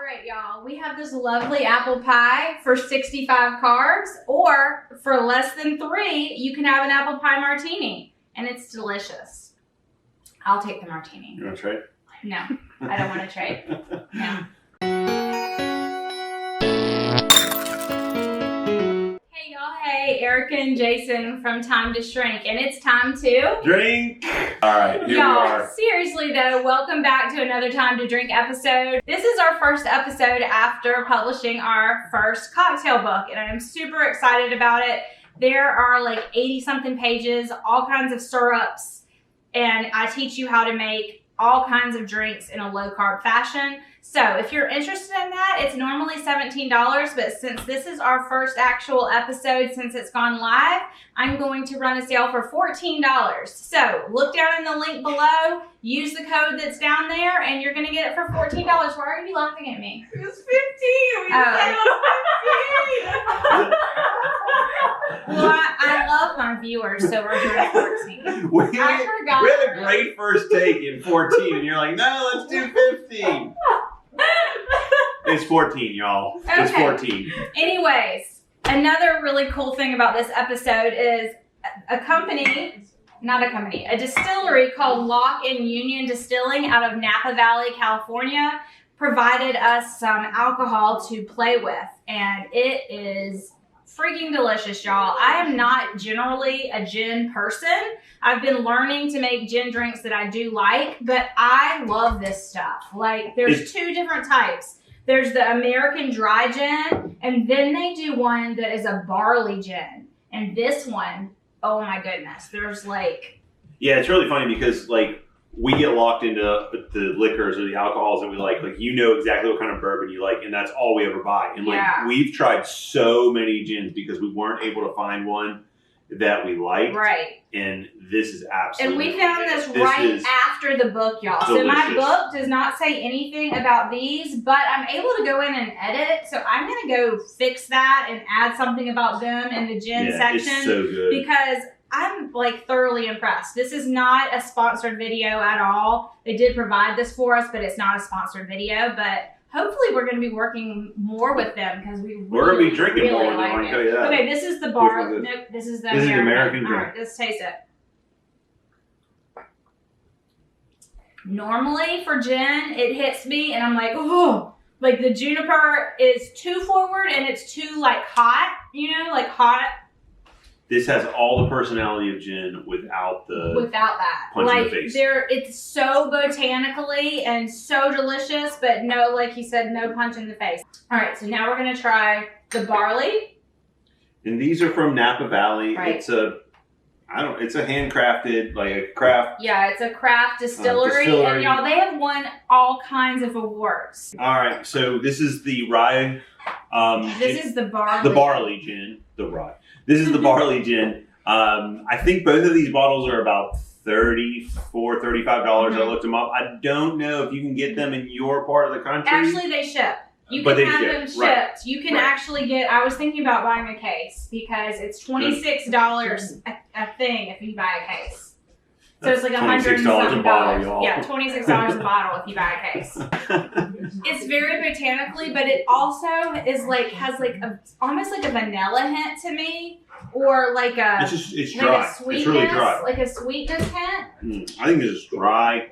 right, y'all. We have this lovely apple pie for 65 carbs, or for less than 3, you can have an apple pie martini, and it's delicious. I'll take the martini. You want to trade? No, I don't want to trade. No. Hey, y'all. Hey, Erica and Jason from Time to Shrink, and it's time to drink. All right, here we are. Seriously though, welcome back to another Time to Drink episode. This is our first episode after publishing our first cocktail book, and I'm super excited about it. There are like 80 something pages, all kinds of syrups, and I teach you how to make all kinds of drinks in a low carb fashion. So if you're interested in that, it's normally $17, but since this is our first actual episode since it's gone live, I'm going to run a sale for $14. So look down in the link below, use the code that's down there, and you're gonna get it for $14. Why are you laughing at me? It was 15. We settled on 15. Well, I love my viewers, so we're doing 14. We had a great first take in 14, and you're like, no, let's do 15. It's 14, y'all. Okay. It's 14. Anyways, another really cool thing about this episode is a distillery called Loch Union Distilling out of Napa Valley, California, provided us some alcohol to play with, and it is freaking delicious, y'all. I am not generally a gin person. I've been learning to make gin drinks that I do like, but I love this stuff. Like, there's two different types. There's the American dry gin, and then they do one that is a barley gin. And this one, oh my goodness, there's like... Yeah, it's really funny because like we get locked into the liquors or the alcohols that we like you know exactly what kind of bourbon you like, and that's all we ever buy. And like we've tried so many gins because we weren't able to find one that we liked. Right. And this is absolutely... And we found this right after the book, y'all. So my book does not say anything about these, but I'm able to go in and edit. So I'm going to go fix that and add something about them in the gin section. It's so good. Because I'm like thoroughly impressed. This is not a sponsored video at all. They did provide this for us, but it's not a sponsored video. But hopefully we're going to be working more with them because we're going to be drinking more with them. I can tell you that. Okay, this is the bar. Nope, this is the American drink. All right, let's taste it. Normally for gin, it hits me and I'm like, oh, like the juniper is too forward and it's too like hot, you know, like hot. This has all the personality of gin without that punch in the face. It's so botanically and so delicious, but no, like he said, no punch in the face. All right, so now we're gonna try the barley. And these are from Napa Valley. Right. It's a handcrafted, like a craft. Yeah, it's a craft distillery. And y'all, they have won all kinds of awards. All right, so this is the rye. This is the barley. The barley gin, the rye. This is the barley gin. I think both of these bottles are about $34, $35. I looked them up. I don't know if you can get them in your part of the country. Actually, they ship. You can have them shipped. Right. You can actually get, I was thinking about buying a case because it's $26 a thing if you buy a case. So it's like $100 a bottle, y'all. Yeah, $26 a bottle if you buy a case. It's very botanically, but it also is like has like almost like a vanilla hint to me, or like a it's dry. Like a sweetness, it's really dry. Like a sweetness hint. I think this is dry.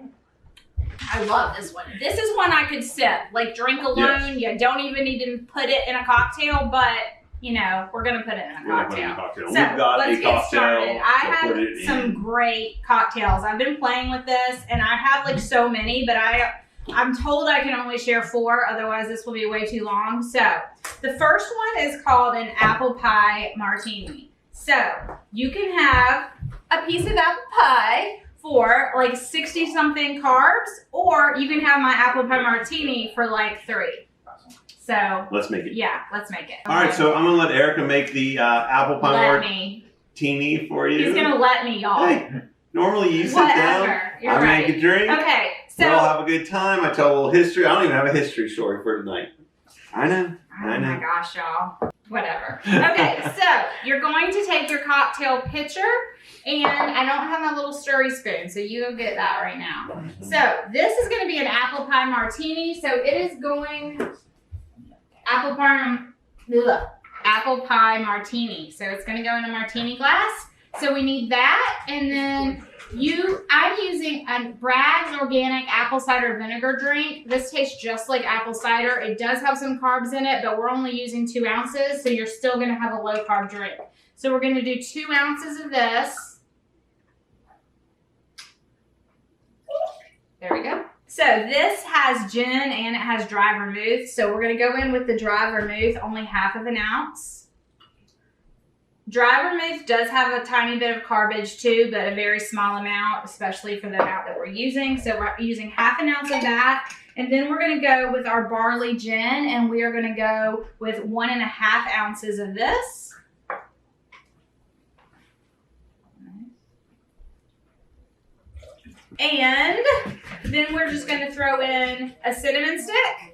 I love this one. This is one I could sip, like drink alone. Yes. You don't even need to put it in a cocktail, but you know, we're going to put it in a cocktail. So let's get started. I have some great cocktails. I've been playing with this and I have like so many, but I'm told I can only share 4. Otherwise this will be way too long. So the first one is called an apple pie martini. So you can have a piece of apple pie for like 60 something carbs, or you can have my apple pie martini for like 3. So let's make it. Yeah, let's make it. All right, so I'm gonna let Erica make the apple pie martini for you. He's gonna let me, y'all. Hey, normally you sit down. You're right. Make a drink. Okay, so we'll have a good time. I tell a little history. I don't even have a history story for tonight. I know. Oh my gosh, y'all. Whatever. Okay, so you're going to take your cocktail pitcher, and I don't have my little stirry spoon, so you go get that right now. So this is going to be an apple pie martini. So it is going apple pie martini. So it's going to go in a martini glass. So we need that, and then I'm using a Bragg's organic apple cider vinegar drink. This tastes just like apple cider. It does have some carbs in it, but we're only using 2 ounces, so you're still gonna have a low carb drink. So we're gonna do 2 ounces of this. There we go. So this has gin and it has dry vermouth. So we're gonna go in with the dry vermouth, only 1/2 ounce. Dry vermouth does have a tiny bit of carbage too, but a very small amount, especially for the amount that we're using. So we're using 1/2 ounce of that. And then we're gonna go with our barley gin, and we are gonna go with 1.5 ounces of this. And then we're just gonna throw in a cinnamon stick.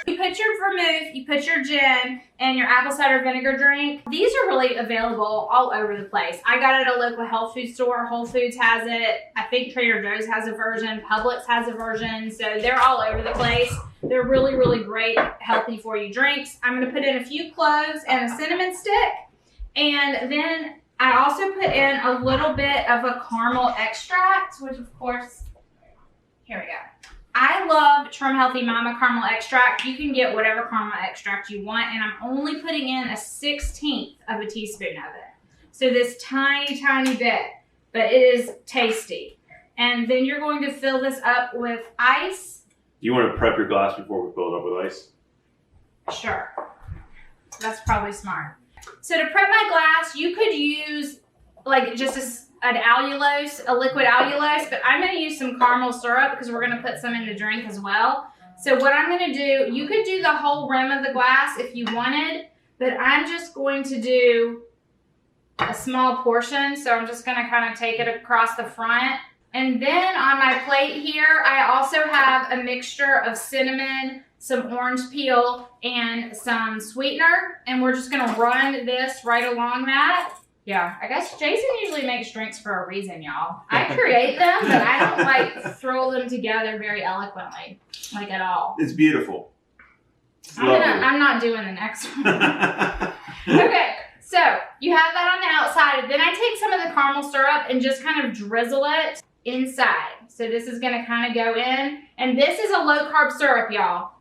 You put your vermouth, you put your gin, and your apple cider vinegar drink. These are really available all over the place. I got it at a local health food store. Whole Foods has it. I think Trader Joe's has a version. Publix has a version. So they're all over the place. They're really, really great, healthy for you drinks. I'm going to put in a few cloves and a cinnamon stick. And then I also put in a little bit of a caramel extract, which of course, here we go. I love Trim Healthy Mama caramel extract. You can get whatever caramel extract you want, and I'm only putting in a 1/16 of a teaspoon of it. So this tiny, tiny bit, but it is tasty. And then you're going to fill this up with ice. Do you want to prep your glass before we fill it up with ice? Sure. That's probably smart. So to prep my glass, you could use like just an allulose, a liquid allulose, but I'm going to use some caramel syrup because we're going to put some in the drink as well. So what I'm going to do, you could do the whole rim of the glass if you wanted, but I'm just going to do a small portion. So I'm just going to kind of take it across the front. And then on my plate here, I also have a mixture of cinnamon, some orange peel, and some sweetener. And we're just going to run this right along that. Yeah, I guess Jason usually makes drinks for a reason, y'all. I create them, but I don't like throw them together very eloquently, like at all. It's beautiful. I'm not doing the next one. Okay, so you have that on the outside. Then I take some of the caramel syrup and just kind of drizzle it inside. So this is going to kind of go in. And this is a low carb syrup, y'all.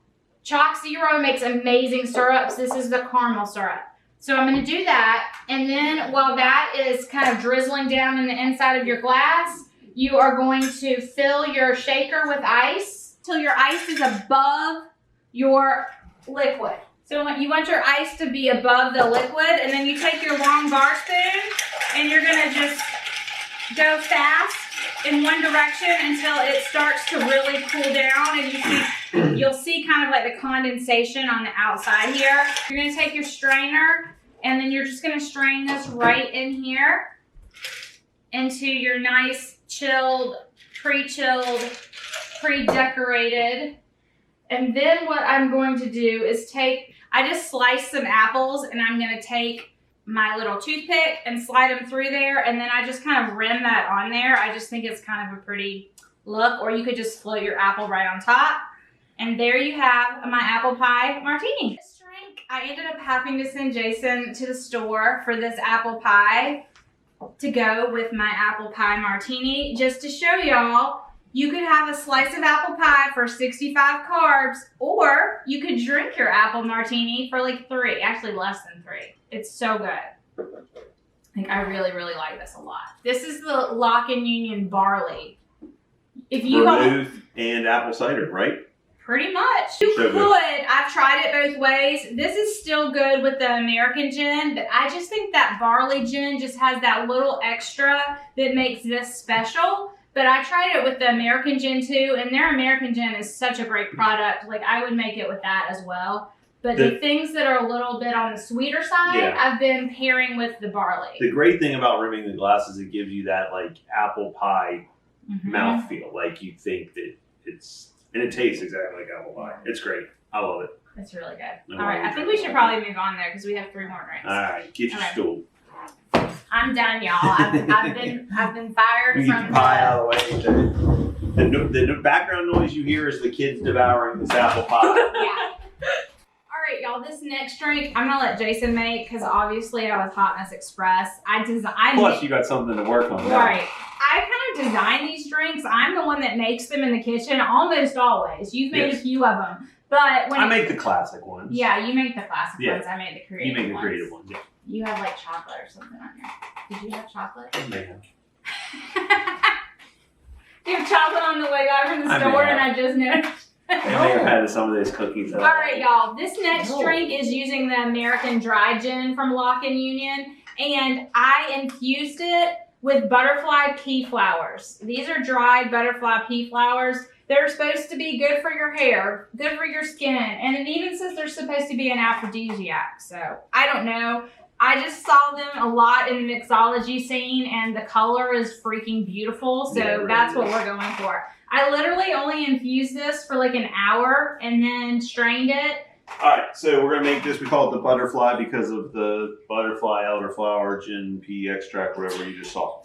Chalk Zero makes amazing syrups. This is the caramel syrup. So I'm going to do that, and then while that is kind of drizzling down in the inside of your glass, you are going to fill your shaker with ice till your ice is above your liquid. So you want your ice to be above the liquid, and then you take your long bar spoon, and you're going to just go fast in one direction until it starts to really cool down, and you'll see kind of like the condensation on the outside here. You're going to take your strainer, and then you're just going to strain this right in here into your nice chilled, pre-chilled, pre-decorated. And then what I'm going to do is I just sliced some apples, and I'm going to take my little toothpick and slide them through there, and then I just kind of rim that on there. I just think it's kind of a pretty look, or you could just float your apple right on top. And there you have my apple pie martini. This drink, I ended up having to send Jason to the store for this apple pie to go with my apple pie martini, just to show y'all you could have a slice of apple pie for 65 carbs, or you could drink your apple martini for like 3, actually less than 3. It's so good. Like, I really, really like this a lot. This is the Loch Union barley. If you vermouth and apple cider, right? Pretty much. You could. I've tried it both ways. This is still good with the American gin, but I just think that barley gin just has that little extra that makes this special. But I tried it with the American gin too, and their American gin is such a great product. Like, I would make it with that as well. But the things that are a little bit on the sweeter side, I've been pairing with the barley. The great thing about rimming the glass is it gives you that like apple pie mouthfeel. Like you think that and it tastes exactly like apple pie. It's great. I love it. It's really good. All right, I think we should probably move on there because we have 3 more drinks. All right, get your stool. I'm done, y'all. I've been fired You from the pie out of the way. The background noise you hear is the kids devouring this apple pie. Yeah. All right, y'all. This next drink, I'm gonna let Jason make because obviously I was Hotness Express. Plus, you got something to work on. Right. I kind of design these drinks. I'm the one that makes them in the kitchen almost always. You've made a few of them. But when I make the classic ones. Yeah, you make the classic ones. I made the creative ones. You make the creative ones, yeah. You have like chocolate or something on here. Did you have chocolate? I may have. You have chocolate on the way back from the store and I just noticed. I may have had some of those cookies. All right, y'all. This next drink is using the American Dry Gin from Loch Union. And I infused it with butterfly pea flowers. These are dried butterfly pea flowers. They're supposed to be good for your hair, good for your skin, and it even says they're supposed to be an aphrodisiac. So, I don't know. I just saw them a lot in the mixology scene, and the color is freaking beautiful, so that's what we're going for. I literally only infused this for like an hour and then strained it. All right, so we're going to make this, we call it the butterfly because of the butterfly, elderflower, gin, pea extract, whatever you just saw.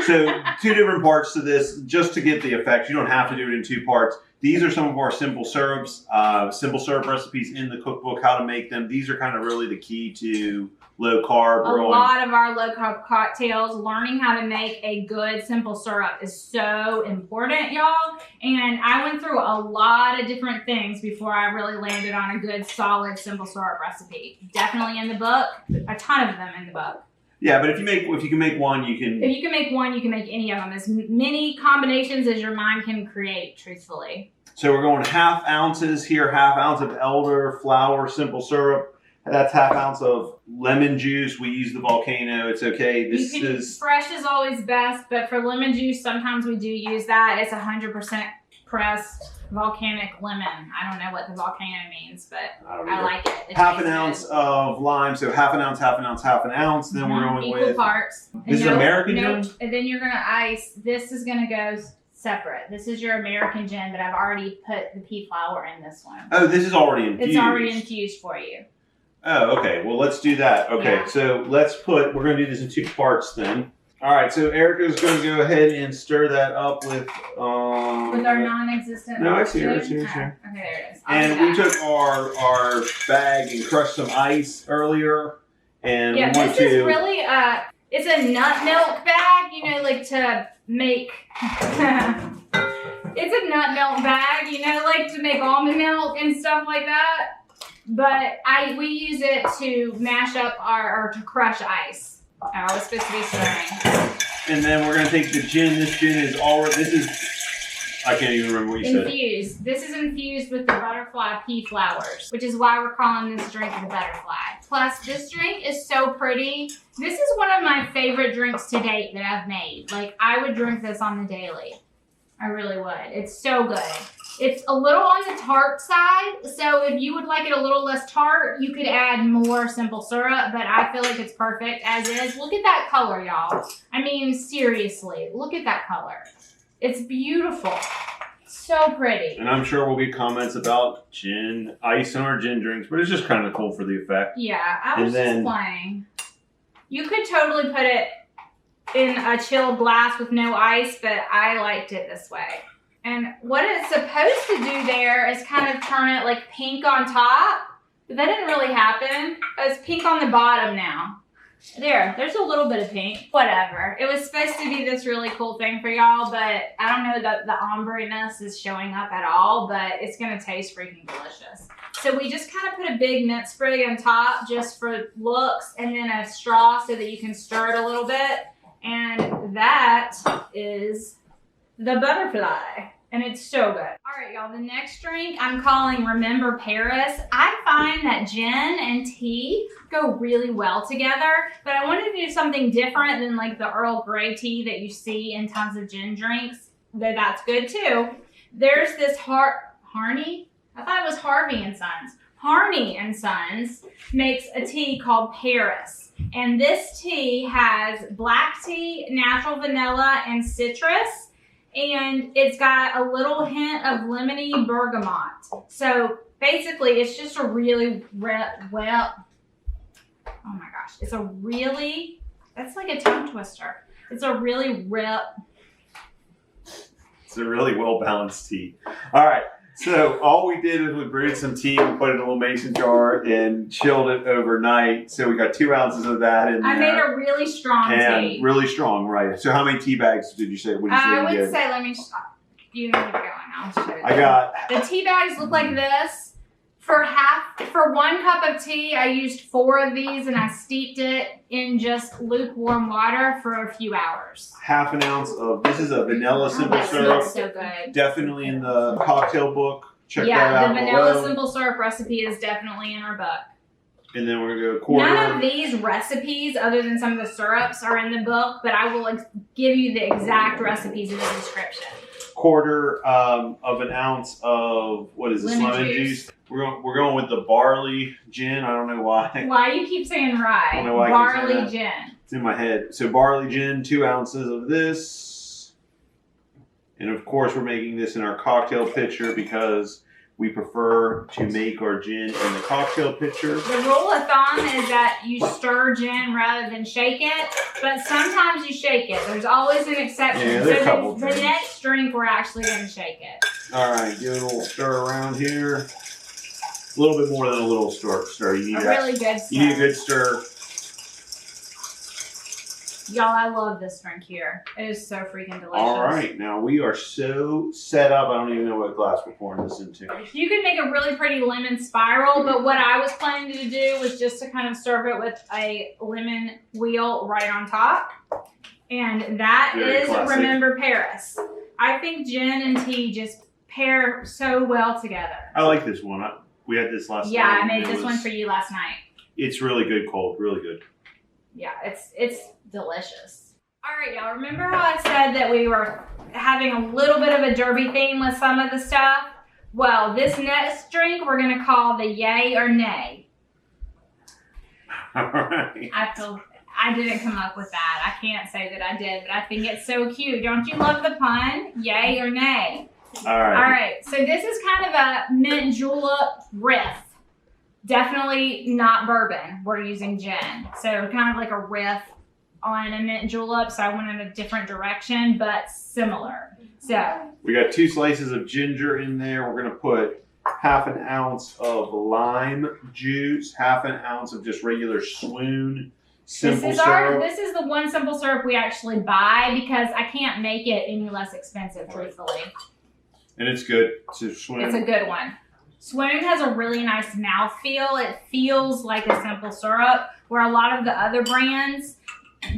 So 2 different parts to this, just to get the effect. You don't have to do it in 2 parts. These are some of our simple syrups, simple syrup recipes in the cookbook, how to make them. These are kind of really the key to low carb. A lot of our low carb cocktails, learning how to make a good simple syrup is so important, y'all. And I went through a lot of different things before I really landed on a good, solid, simple syrup recipe. Definitely in the book, a ton of them in the book. Yeah, but if you can make one, you can... If you can make one, you can make any of them. As many combinations as your mind can create, truthfully. So we're going 1/2 ounces here, 1/2 ounce of elderflower simple syrup. That's 1/2 ounce of lemon juice. We use the volcano. It's okay. This is fresh is always best, but for lemon juice, sometimes we do use that. It's 100% pressed volcanic lemon. I don't know what the volcano means, but I like it. It 1/2 ounce of lime. So 1/2 ounce, 1/2 ounce, 1/2 ounce. Then we're going equal parts. This is American gin. And then you're gonna ice. This is gonna go separate. This is your American gin, but I've already put the pea flower in this one. Oh, this is already infused. It's already infused for you. Oh, okay. Well, let's do that. Okay, so we're going to do this in 2 parts then. All right, so Erica's going to go ahead and stir that up with our non-existent. No, it's here. Okay, there it is. And we took our bag and crushed some ice earlier, and this is really it's a nut milk bag, you know, like to make. It's a nut milk bag, you know, like to make almond milk and stuff like that. But we use it to mash up or to crush ice. I was supposed to be stirring. And then we're going to take the gin. This gin is already, I can't even remember what you said. Infused. This is infused with the butterfly pea flowers, which is why we're calling this drink the butterfly. Plus, this drink is so pretty. This is one of my favorite drinks to date that I've made. Like, I would drink this on the daily. I really would. It's so good. It's a little on the tart side, so if you would like it a little less tart, you could add more simple syrup, but I feel like it's perfect as is. Look at that color, y'all. I mean, seriously, look at that color. It's beautiful. So pretty. And I'm sure we'll get comments about gin, ice in our gin drinks, but it's just kind of cool for the effect. Yeah, I was just playing. You could totally put it in a chilled glass with no ice, but I liked it this way. And what it's supposed to do there is kind of turn it like pink on top, but that didn't really happen. It's pink on the bottom now. There's a little bit of pink. Whatever. It was supposed to be this really cool thing for y'all, but I don't know that the ombre-ness is showing up at all, but it's going to taste freaking delicious. So we just kind of put a big mint sprig on top just for looks, and then a straw so that you can stir it a little bit. And that is the butterfly. And it's so good. All right, y'all, the next drink I'm calling Remember Paris. I find that gin and tea go really well together, but I wanted to do something different than like the Earl Grey tea that you see in tons of gin drinks. Though that's good too. There's this Harney? I thought it was Harvey and Sons. Harney and Sons makes a tea called Paris. And this tea has black tea, natural vanilla, and citrus. and it's got a little hint of lemony bergamot. So basically, it's just a really oh my gosh, it's a really, that's like a tongue twister. It's a really It's a really well-balanced tea. All right. So all we did is we brewed some tea, we put it in a little mason jar and chilled it overnight. So we got 2 ounces of that in there. I made a really strong tea. Really strong, right. So how many tea bags did you say? What did you say I would say, let me stop. You can keep going. I'll show you. The tea bags look like this. For 1 cup of tea, I used 4 of these and I steeped it in just lukewarm water for a few hours. Half an ounce of, this is a vanilla simple syrup. Smells so good. Definitely in the cocktail book. Check that out. Yeah, the vanilla simple syrup recipe is definitely in our book. And then we're going to go quarter. None of these recipes, other than some of the syrups, are in the book, but I will give you the exact recipes in the description. Quarter of an ounce of, what is this, lemon juice. We're going with the barley gin. I don't know why. Why you keep saying rye? I don't know why barley gin. It's in my head. So barley gin, 2 ounces of this. And of course we're making this in our cocktail pitcher because we prefer to make our gin in the cocktail pitcher. The rule of thumb is that you stir gin rather than shake it, but sometimes you shake it. There's always an exception. Yeah, there's a couple the next drink, we're actually going to shake it. All right, give it a little stir around here. A little bit more than a little stir. You need really good stir. You need a good stir. Y'all, I love this drink here. It is so freaking delicious. All right, now we are so set up. I don't even know what glass we're pouring this into. You could make a really pretty lemon spiral, but what I was planning to do was just to kind of serve it with a lemon wheel right on top. And that is Remember Paris. I think gin and tea just pair so well together. I like this one. We had this last night. Yeah, I made this one for you last night. It's really good cold, really good. Yeah, it's delicious. All right, y'all, remember how I said that we were having a little bit of a derby theme with some of the stuff? Well, this next drink we're going to call the Yay or Nay. All right. I didn't come up with that. I can't say that I did, but I think it's so cute. Don't you love the pun? Yay or Nay? All right. All right, so this is kind of a mint julep riff. Definitely not bourbon. We're using gin. So kind of like a riff on a mint julep. So I went in a different direction, but similar. So we got 2 slices of ginger in there. We're going to put half an ounce of lime juice, half an ounce of just regular Swoon simple syrup. This is the one simple syrup we actually buy because I can't make it any less expensive, truthfully. And it's good. It's a good one. Swoon has a really nice mouthfeel. It feels like a simple syrup, where a lot of the other brands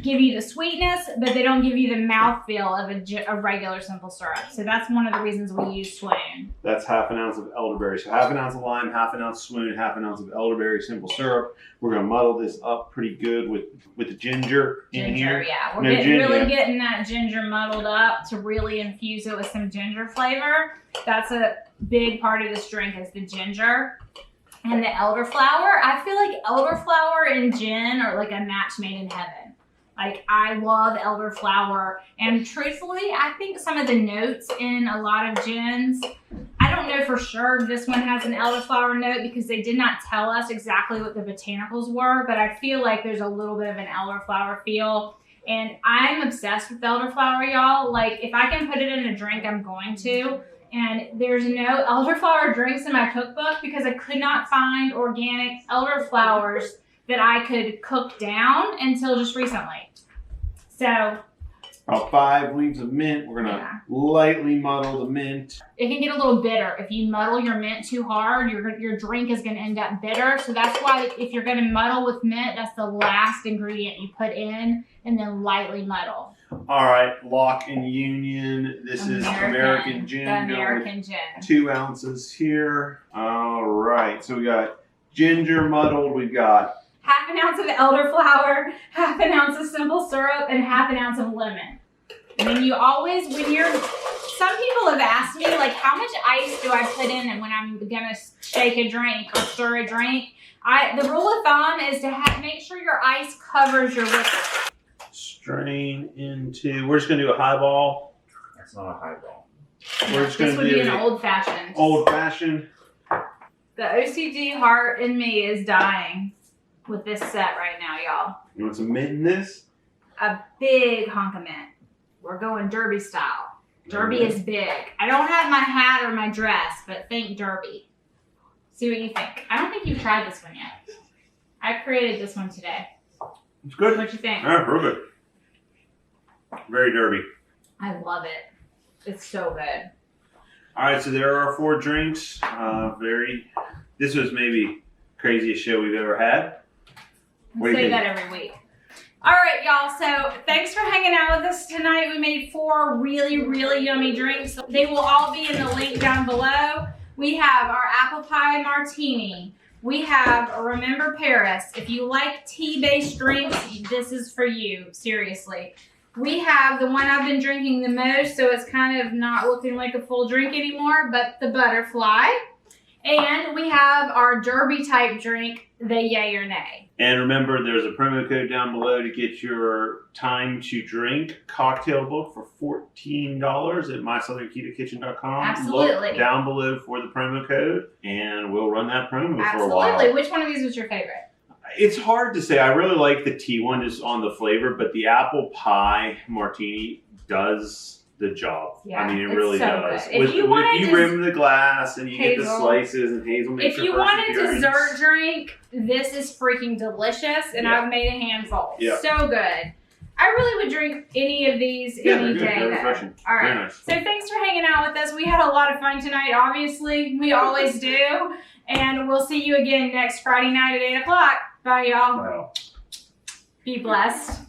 give you the sweetness, but they don't give you the mouthfeel of a regular simple syrup. So that's one of the reasons we use Swoon. That's half an ounce of elderberry. So half an ounce of lime, half an ounce Swoon, half an ounce of elderberry simple syrup. We're going to muddle this up pretty good with the ginger in here. Yeah. We're getting that ginger muddled up to really infuse it with some ginger flavor. That's a big part of this drink is the ginger. And the elderflower. I feel like elderflower and gin are like a match made in heaven. Like, I love elderflower, and truthfully, I think some of the notes in a lot of gins, I don't know for sure this one has an elderflower note because they did not tell us exactly what the botanicals were, but I feel like there's a little bit of an elderflower feel, and I'm obsessed with elderflower, y'all. Like, if I can put it in a drink, I'm going to, and there's no elderflower drinks in my cookbook because I could not find organic elderflowers that I could cook down until just recently. So about 5 leaves of mint. We're gonna lightly muddle the mint. It can get a little bitter. If you muddle your mint too hard, your drink is gonna end up bitter. So that's why if you're gonna muddle with mint, that's the last ingredient you put in, and then lightly muddle. All right, Loch Union. This is American gin. The American gin. 2 ounces here. All right, so we got ginger muddled. We've got half an ounce of elderflower, half an ounce of simple syrup, and half an ounce of lemon. And then you always, some people have asked me, like, how much ice do I put in and when I'm gonna shake a drink or stir a drink? The rule of thumb is to make sure your ice covers your liquid. Strain into, we're just gonna do a highball. It's not a highball. We're just gonna this would do be an old-fashioned. Old-fashioned. The OCD heart in me is dying with this set right now, y'all. You want some mint in this? A big hunk of mint. We're going derby style. Derby is big. I don't have my hat or my dress, but think derby. See what you think. I don't think you've tried this one yet. I created this one today. It's good. What you think? Yeah, real good. Very derby. I love it. It's so good. All right, so there are 4 drinks. This was maybe craziest show we've ever had. We say that every week. All right, y'all. So thanks for hanging out with us tonight. We made 4 really, really yummy drinks. They will all be in the link down below. We have our apple pie martini. We have a Remember Paris. If you like tea-based drinks, this is for you. Seriously. We have the one I've been drinking the most, so it's kind of not looking like a full drink anymore, but the butterfly. And we have our derby type drink, the Yay or Nay. And remember, there's a promo code down below to get your time to drink cocktail book for $14 at MySouthernKetoKitchen.com. Absolutely. Look down below for the promo code, and we'll run that promo for a while. Absolutely. Which one of these was your favorite? It's hard to say. I really like the tea one just on the flavor, but the apple pie martini does the job. Yeah, I mean, it really so does. Good. If you rim the glass and you get the slices and hazel makes If you want a dessert drink, this is freaking delicious, and I've made a handful. Yeah. So good. I really would drink any of these any day. They're refreshing. All right. Very nice. So thanks for hanging out with us. We had a lot of fun tonight, obviously. We always do. And we'll see you again next Friday night at 8 o'clock. Bye, y'all. Wow. Be blessed.